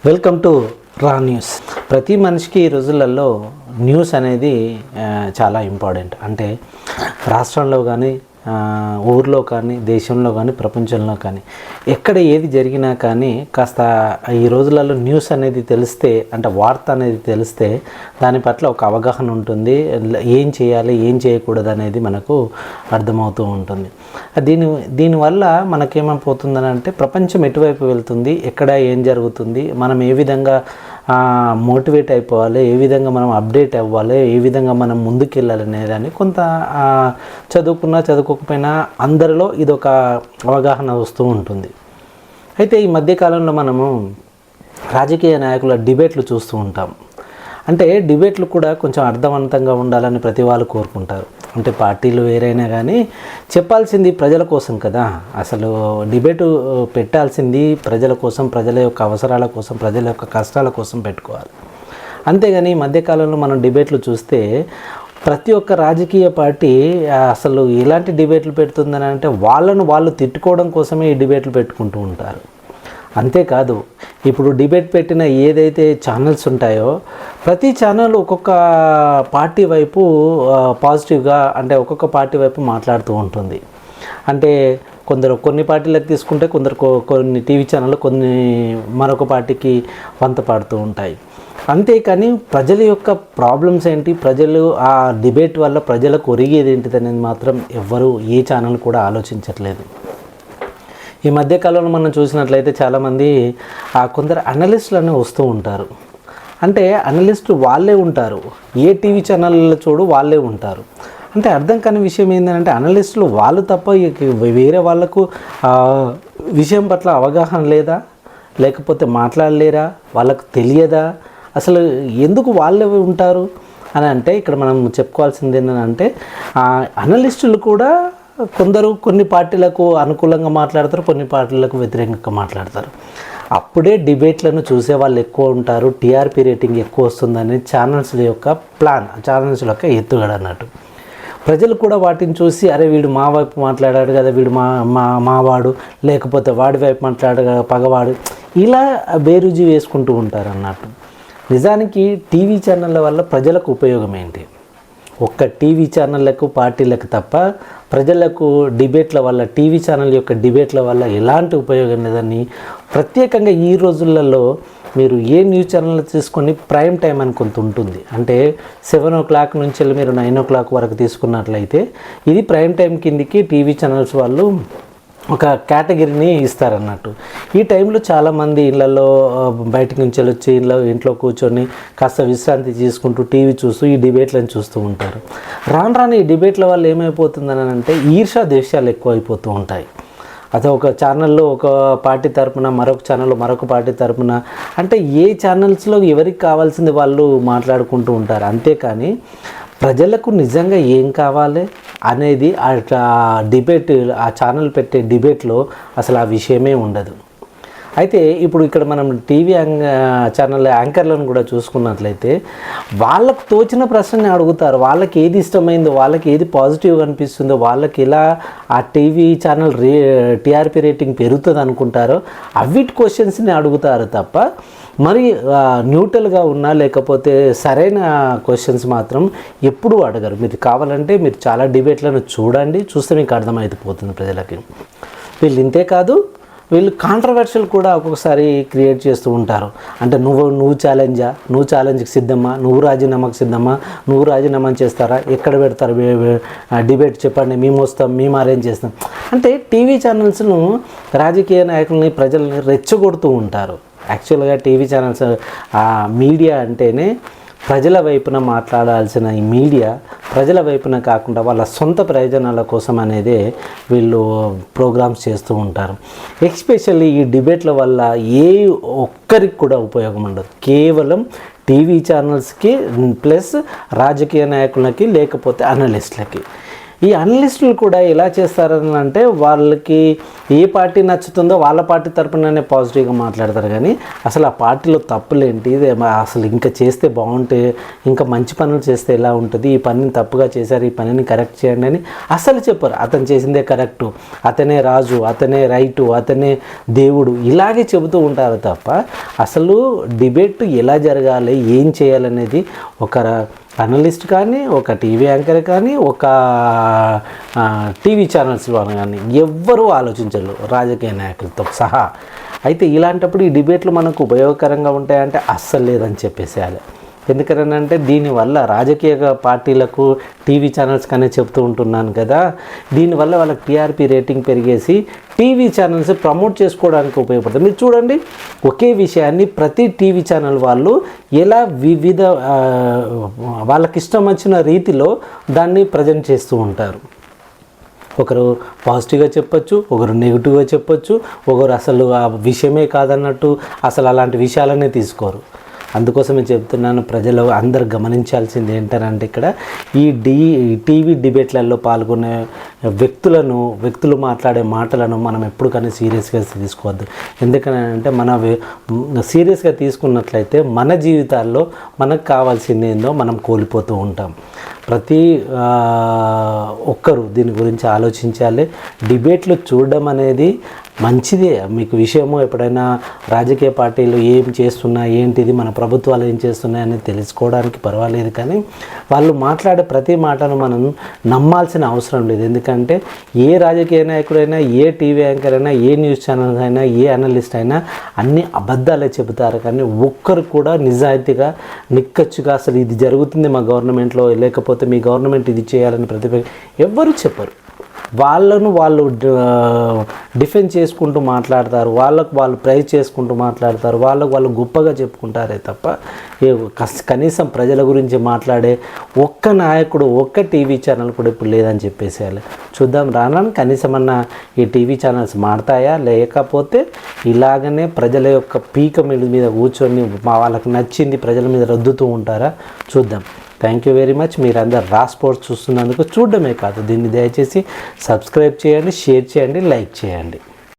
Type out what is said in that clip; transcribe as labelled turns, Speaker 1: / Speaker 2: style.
Speaker 1: Welcome to రా news. ప్రతి మనిషికి ఈ రోజులలో న్యూస్ అనేది చాలా ఇంపార్టెంట్. అంటే రాష్ట్రంలో కానీ, ఊర్లో కానీ, దేశంలో కానీ, ప్రపంచంలో కానీ ఎక్కడ ఏది జరిగినా కానీ కాస్త ఈ రోజులలో న్యూస్ అనేది తెలిస్తే, అంటే వార్త అనేది తెలిస్తే దాని పట్ల ఒక అవగాహన ఉంటుంది. ఏం చేయాలి, ఏం చేయకూడదు అనేది మనకు అర్థమవుతూ ఉంటుంది. దీనివల్ల మనకేమైపోతుందని అంటే ప్రపంచం ఎటువైపు వెళ్తుంది, ఎక్కడ ఏం జరుగుతుంది, మనం ఏ విధంగా మోటివేట్ అయిపోవాలి, ఏ విధంగా మనం అప్డేట్ అవ్వాలి, ఏ విధంగా మనం ముందుకెళ్ళాలి అనేదాన్ని కొంత చదువుకున్నా చదువుకోకపోయినా అందరిలో ఇదొక అవగాహన వస్తూ ఉంటుంది. అయితే ఈ మధ్యకాలంలో మనము రాజకీయ నాయకుల డిబేట్లు చూస్తూ ఉంటాం. అంటే డిబేట్లు కూడా కొంచెం అర్థవంతంగా ఉండాలని ప్రతి వాళ్ళు కోరుకుంటారు. అంటే పార్టీలు వేరైనా కానీ చెప్పాల్సింది ప్రజల కోసం కదా. అసలు డిబేటు పెట్టాల్సింది ప్రజల కోసం, ప్రజల యొక్క అవసరాల కోసం, ప్రజల యొక్క కష్టాల కోసం పెట్టుకోవాలి. అంతేగాని ఈ మధ్యకాలంలో మనం డిబేట్లు చూస్తే ప్రతి ఒక్క రాజకీయ పార్టీ అసలు ఎలాంటి డిబేట్లు పెడుతుందని అంటే వాళ్ళు తిట్టుకోవడం కోసమే ఈ డిబేట్లు పెట్టుకుంటూ ఉంటారు. అంతేకాదు, ఇప్పుడు డిబేట్ పెట్టిన ఏదైతే ఛానల్స్ ఉంటాయో ప్రతి ఛానల్ ఒక్కొక్క పార్టీ వైపు పాజిటివ్గా, అంటే ఒక్కొక్క పార్టీ వైపు మాట్లాడుతూ ఉంటుంది. అంటే కొన్ని పార్టీలకు తీసుకుంటే కొన్ని టీవీ ఛానళ్ళు మరొక పార్టీకి వంత పాడుతూ ఉంటాయి. అంతేకాని ప్రజల యొక్క ప్రాబ్లమ్స్ ఏంటి, ప్రజలు ఆ డిబేట్ వల్ల ప్రజలకు ఒరిగేది ఏంటిది అనేది మాత్రం ఎవ్వరూ ఏ ఛానల్ కూడా ఆలోచించట్లేదు. ఈ మధ్యకాలంలో మనం చూసినట్లయితే చాలామంది కొందరు అనలిస్టులు వస్తూ ఉంటారు. అంటే అనలిస్టు వాళ్ళే ఉంటారు, ఏ టీవీ ఛానల్లో చూడు వాళ్ళే ఉంటారు. అంటే అర్థం కాని విషయం ఏంటంటే అనలిస్టులు వాళ్ళు తప్ప వేరే వాళ్ళకు విషయం పట్ల అవగాహన లేదా, లేకపోతే మాట్లాడలేరా, వాళ్ళకు తెలియదా, అసలు ఎందుకు వాళ్ళే ఉంటారు అని అంటే ఇక్కడ మనం చెప్పుకోవాల్సింది ఏంటంటే అనలిస్టులు కూడా కొన్ని పార్టీలకు అనుకూలంగా మాట్లాడతారు, కొన్ని పార్టీలకు వ్యతిరేకంగా మాట్లాడతారు. అప్పుడే డిబేట్లను చూసే వాళ్ళు ఎక్కువ ఉంటారు, టీఆర్పీ రేటింగ్ ఎక్కువ వస్తుందని ఛానల్స్ యొక్క ప్లాన్, ఛానల్స్ యొక్క ఎత్తుగడ అన్నట్టు. ప్రజలు కూడా వాటిని చూసి అరే వీడు మా వైపు మాట్లాడాడు కదా, వీడు మావాడు, లేకపోతే వాడి వైపు మాట్లాడాడు కదా పగవాడు, ఇలా బేరుజీ వేసుకుంటూ ఉంటారు అన్నట్టు. నిజానికి టీవీ ఛానళ్ళ వల్ల ప్రజలకు ఉపయోగం ఏంటి? ఒక్క టీవీ ఛానళ్ళకు, పార్టీలకు తప్ప ప్రజలకు డిబేట్ల వల్ల, టీవీ ఛానల్ యొక్క డిబేట్ల వల్ల ఎలాంటి ఉపయోగం లేదని ప్రత్యేకంగా ఈ రోజులలో మీరు ఏ న్యూస్ ఛానల్ తీసుకొని ప్రైమ్ టైం అని కొంత ఉంటుంది. అంటే 7 o'clock నుంచి మీరు 9 o'clock వరకు తీసుకున్నట్లయితే ఇది ప్రైమ్ టైం కిందికి టీవీ ఛానల్స్ వాళ్ళు ఒక కేటగిరీని ఇస్తారన్నట్టు. ఈ టైంలో చాలామంది ఇళ్లలో బయటకు నుంచి వచ్చి ఇంట్లో కూర్చొని కాస్త విశ్రాంతి తీసుకుంటూ టీవీ చూస్తూ ఈ డిబేట్లను చూస్తూ ఉంటారు. రాను ఈ డిబేట్ల వల్ల ఏమైపోతుందని అంటే ఈర్ష్యా ద్వేషాలు ఎక్కువ అయిపోతూ ఉంటాయి. అదే ఒక ఛానల్లో ఒక పార్టీ తరపున, మరొక ఛానల్లో మరొక పార్టీ తరపున, అంటే ఏ ఛానల్స్లో ఎవరికి కావాల్సింది వాళ్ళు మాట్లాడుకుంటూ ఉంటారు. అంతేకాని ప్రజలకు నిజంగా ఏం కావాలి అనేది ఆ డిబేట్, ఆ ఛానల్ పెట్టే డిబేట్లో అసలు ఆ విషయమే ఉండదు. అయితే ఇప్పుడు ఇక్కడ మనం టీవీ ఛానల్ యాంకర్లను కూడా చూసుకున్నట్లయితే వాళ్ళకు తోచిన ప్రశ్నని అడుగుతారు. వాళ్ళకి ఏది ఇష్టమైందో, వాళ్ళకి ఏది పాజిటివ్గా అనిపిస్తుందో, వాళ్ళకి ఎలా ఆ టీవీ ఛానల్ టీఆర్పీ రేటింగ్ పెరుగుతుంది అనుకుంటారో అవిటి క్వశ్చన్స్ని అడుగుతారు తప్ప మరి న్యూట్రల్గా ఉన్నా లేకపోతే సరైన క్వశ్చన్స్ మాత్రం ఎప్పుడూ అడగరు. మీరు కావాలంటే మీరు చాలా డిబేట్లను చూడండి, చూస్తే మీకు అర్థమైపోతుంది ప్రజలకి. వీళ్ళు ఇంతే కాదు, వీళ్ళు కాంట్రవర్షియల్ కూడా ఒక్కొక్కసారి క్రియేట్ చేస్తూ ఉంటారు. అంటే నువ్వు ఛాలెంజ్కి సిద్ధమా, నువ్వు రాజీనామాకు సిద్ధమా, నువ్వు రాజీనామా చేస్తారా, ఎక్కడ పెడతారు డిబేట్ చెప్పండి, మేము వస్తాం, మేము అరేంజ్ చేస్తాం. అంటే టీవీ ఛానల్స్ను, రాజకీయ నాయకుల్ని, ప్రజల్ని రెచ్చగొడుతూ ఉంటారు. యాక్చువల్గా టీవీ ఛానల్స్ మీడియా అంటేనే ప్రజల వైపున మాట్లాడాల్సిన ఈ మీడియా ప్రజల వైపున కాకుండా వాళ్ళ సొంత ప్రయోజనాల కోసం అనేదే వీళ్ళు ప్రోగ్రామ్స్ చేస్తూ ఉంటారు. ఎస్పెషల్లీ ఈ డిబేట్ల వల్ల ఏ ఒక్కరికి కూడా ఉపయోగం ఉండదు. కేవలం టీవీ ఛానల్స్కి ప్లస్ రాజకీయ నాయకులకి లేకపోతే అనలిస్టులకి. ఈ అనలిస్టులు కూడా ఎలా చేస్తారని అంటే వాళ్ళకి ఏ పార్టీ నచ్చుతుందో వాళ్ళ పార్టీ తరపుననే పాజిటివ్గా మాట్లాడతారు, కానీ అసలు ఆ పార్టీలో తప్పులేంటి, అసలు ఇంకా చేస్తే బాగుంటే, ఇంకా మంచి పనులు చేస్తే ఎలా ఉంటుంది, ఈ పనిని తప్పుగా చేశారు, ఈ పనిని కరెక్ట్ చేయండి అని అసలు చెప్పరు. అతను చేసిందే కరెక్టు, అతనే రాజు, అతనే రైటు, అతనే దేవుడు, ఇలాగే చెబుతూ ఉంటారు తప్ప అసలు డిబేట్ ఎలా జరగాలి, ఏం చేయాలనేది ఒక అనలిస్ట్ కానీ, ఒక టీవీ యాంకర్ కానీ, ఒక టీవీ ఛానల్స్లో కానీ ఎవ్వరూ ఆలోచించరు, రాజకీయ నాయకులతో సహా. అయితే ఇలాంటప్పుడు ఈ డిబేట్లు మనకు ఉపయోగకరంగా ఉంటాయంటే అస్సలు లేదని చెప్పేసేయాలి. ఎందుకనంటే దీనివల్ల రాజకీయ పార్టీలకు, టీవీ ఛానల్స్ కానీ చెప్తూ ఉంటున్నాను కదా, దీనివల్ల వాళ్ళకి టీఆర్పీ రేటింగ్ పెరిగేసి టీవీ ఛానల్స్ ప్రమోట్ చేసుకోవడానికి ఉపయోగపడుతుంది. మీరు చూడండి, ఒకే విషయాన్ని ప్రతి టీవీ ఛానల్ వాళ్ళు ఎలా వివిధ వాళ్ళకి ఇష్టం వచ్చిన రీతిలో దాన్ని ప్రజెంట్ చేస్తూ ఉంటారు. ఒకరు పాజిటివ్గా చెప్పొచ్చు, ఒకరు నెగిటివ్గా చెప్పొచ్చు, ఒకరు అసలు ఆ విషయమే కాదన్నట్టు అసలు అలాంటి విషయాలనే తీసుకోరు. అందుకోసమే చెప్తున్నాను, ప్రజలు అందరు గమనించాల్సింది ఏంటంటే ఇక్కడ ఈ టీవీ డిబేట్లలో పాల్గొనే వ్యక్తులు మాట్లాడే మాటలను మనం ఎప్పుడు కానీ సీరియస్గా తీసుకోవద్దు. ఎందుకంటే సీరియస్గా తీసుకున్నట్లయితే మన జీవితాల్లో మనకు కావాల్సింది ఏందో మనం కోల్పోతూ ఉంటాం. ప్రతి ఒక్కరూ దీని గురించి ఆలోచించాలి. డిబేట్లు చూడడం అనేది మంచిదే. మీకు విషయము ఎప్పుడైనా రాజకీయ పార్టీలు ఏం చేస్తున్నా, ఏంటిది మన ప్రభుత్వాలు ఏం చేస్తున్నాయని తెలుసుకోవడానికి పర్వాలేదు, కానీ వాళ్ళు మాట్లాడే ప్రతి మాటను మనం నమ్మాల్సిన అవసరం లేదు. ఎందుకంటే ఏ రాజకీయ నాయకుడైనా, ఏ టీవీ యాంకర్ అయినా, ఏ న్యూస్ ఛానల్ అయినా, ఏ అనలిస్ట్ అయినా అన్ని అబద్ధాలే చెబుతారు, కానీ ఒక్కరు కూడా నిజాయితీగా నిక్కచ్చుగా అసలు ఇది జరుగుతుంది మా గవర్నమెంట్లో, లేకపోతే మీ గవర్నమెంట్ ఇది చేయాలని ఎవ్వరూ చెప్పరు. వాళ్ళు డిఫెండ్ చేసుకుంటూ మాట్లాడతారు, వాళ్ళు ప్రైజ్ చేసుకుంటూ మాట్లాడతారు, వాళ్ళు గొప్పగా చెప్పుకుంటారే తప్ప కనీసం ప్రజల గురించి మాట్లాడే ఒక్క నాయకుడు, ఒక్క టీవీ ఛానల్ కూడా ఇప్పుడు లేదని చెప్పేసేయాలి. చూద్దాం రాను కనీసమన్నా ఈ టీవీ ఛానల్స్ మారుతాయా, లేకపోతే ఇలాగనే ప్రజల యొక్క పీక మీద కూర్చొని వాళ్ళకి నచ్చింది ప్రజల మీద రుద్దుతూ ఉంటారా, చూద్దాం. Thank you very much. మీరందరూ రా స్పోర్ట్స్ చూస్తున్నందుకు. చూడడమే కాదు, దీన్ని దయచేసి సబ్స్క్రైబ్ చేయండి, షేర్ చేయండి, లైక్ చేయండి.